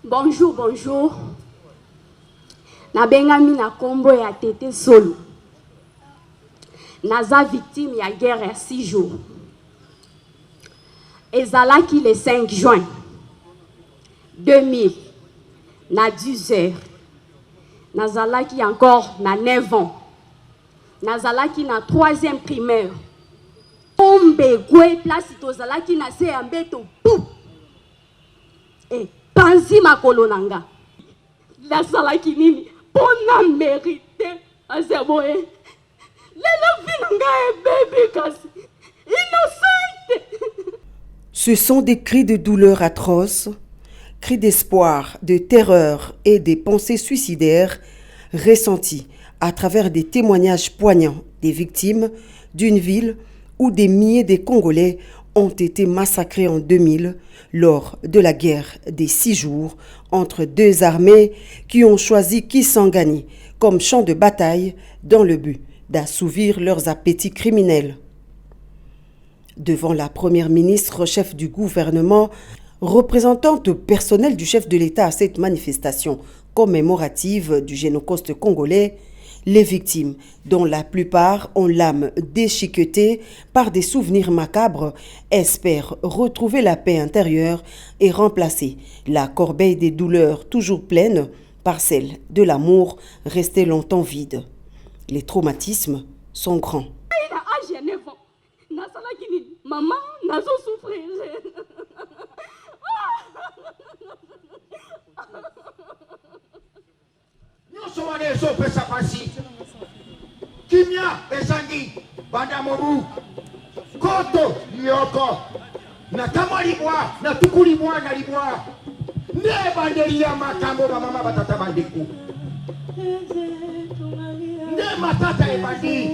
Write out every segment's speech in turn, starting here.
Bonjour, bonjour. Nabengami na kombo ya Tete Solo. Naza victime ya guerre ya 6 jours. Ezalaki le 5 juin 2000, na 10 heures. Nazalaki encore na 9 ans. Nazalaki na 3e primaire. Tombe kwe place tozalaki na se ya mbeto pou. Panzi makolo nanga. Nazalaki nini pona mérité azeboye. Lelo vinanga e bébé kasi innocente. Ce sont des cris de douleur atroces, cris d'espoir, de terreur et des pensées suicidaires ressentis à travers des témoignages poignants des victimes d'une ville où des milliers de Congolais ont été massacrés en 2000 lors de la guerre des 6 jours entre deux armées qui ont choisi Kisangani comme champ de bataille dans le but d'assouvir leurs appétits criminels. Devant la première ministre, chef du gouvernement, représentante personnelle du chef de l'État à cette manifestation commémorative du Génocide congolais, les victimes, dont la plupart ont l'âme déchiquetée par des souvenirs macabres, espèrent retrouver la paix intérieure et remplacer la corbeille des douleurs toujours pleine par celle de l'amour resté longtemps vide. Les traumatismes sont grands. Maman, nazo souffrir. Nous sommes les autres pesa pasi. Kimia esangi banda mobu. Koto yoko. Na kama libwa, na tukulibwa na libwa. Ne banderia makambo ba mama batata bandiku. Ne matata e bandi.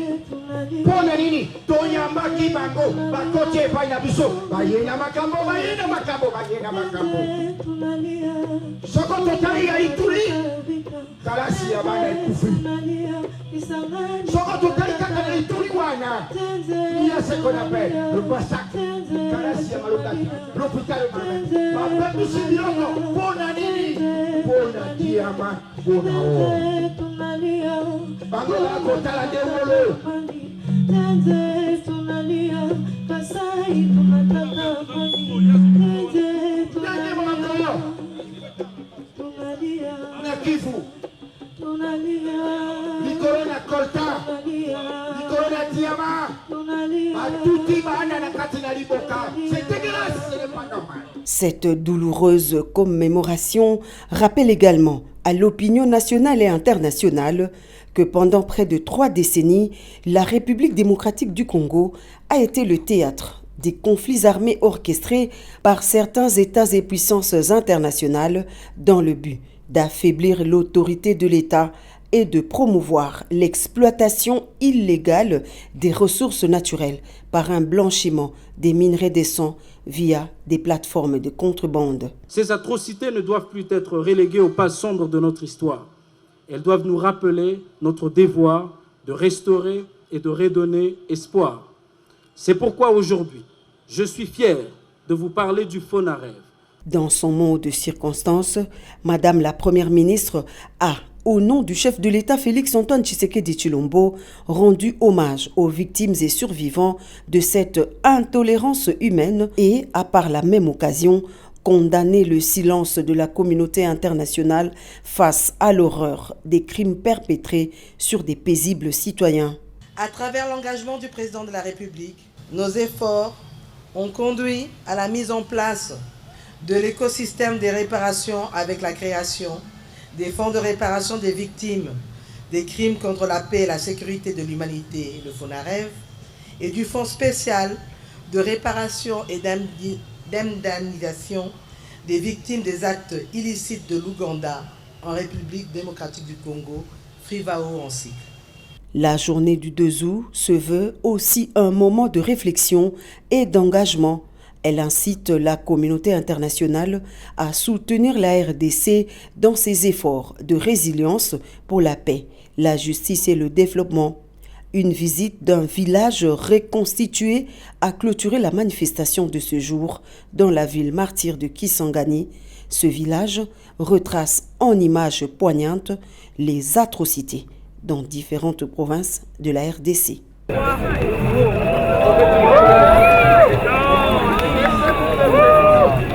Pona nini tonyambaki bango bakoche epai biso bayena makambo bayena makambo soko totali ya Ituri kalasi ya bana ekufi soko totali kaka na Ituri wana iya ce qu'on appelle le massacre kalasi ya malokaki l'hôpital bapepu sibioko pona nini pona diama pona o bango la kotala de wolo. Cette douloureuse commémoration rappelle également à l'opinion nationale et internationale que pendant près de 3 décennies, la République démocratique du Congo a été le théâtre des conflits armés orchestrés par certains États et puissances internationales dans le but d'affaiblir l'autorité de l'État et de promouvoir l'exploitation illégale des ressources naturelles par un blanchiment des minerais des sangs via des plateformes de contrebande. Ces atrocités ne doivent plus être reléguées aux pages sombres de notre histoire. Elles doivent nous rappeler notre devoir de restaurer et de redonner espoir. C'est pourquoi aujourd'hui, je suis fier de vous parler du FONAREV. Dans son mot de circonstance, Madame la Première ministre a, au nom du chef de l'État Félix-Antoine Tshisekedi Tshilombo, rendu hommage aux victimes et survivants de cette intolérance humaine et a par la même occasion condamné le silence de la communauté internationale face à l'horreur des crimes perpétrés sur des paisibles citoyens. À travers l'engagement du président de la République, nos efforts ont conduit à la mise en place de l'écosystème des réparations avec la création des fonds de réparation des victimes des crimes contre la paix et la sécurité de l'humanité, le FONAREV, et du fonds spécial de réparation et d'indemnisation des victimes des actes illicites de l'Ouganda en République démocratique du Congo, FRIVAO en cycle. La journée du 2 août se veut aussi un moment de réflexion et d'engagement. Elle incite la communauté internationale à soutenir la RDC dans ses efforts de résilience pour la paix, la justice et le développement. Une visite d'un village reconstitué a clôturé la manifestation de ce jour dans la ville martyre de Kisangani. Ce village retrace en images poignantes les atrocités dans différentes provinces de la RDC.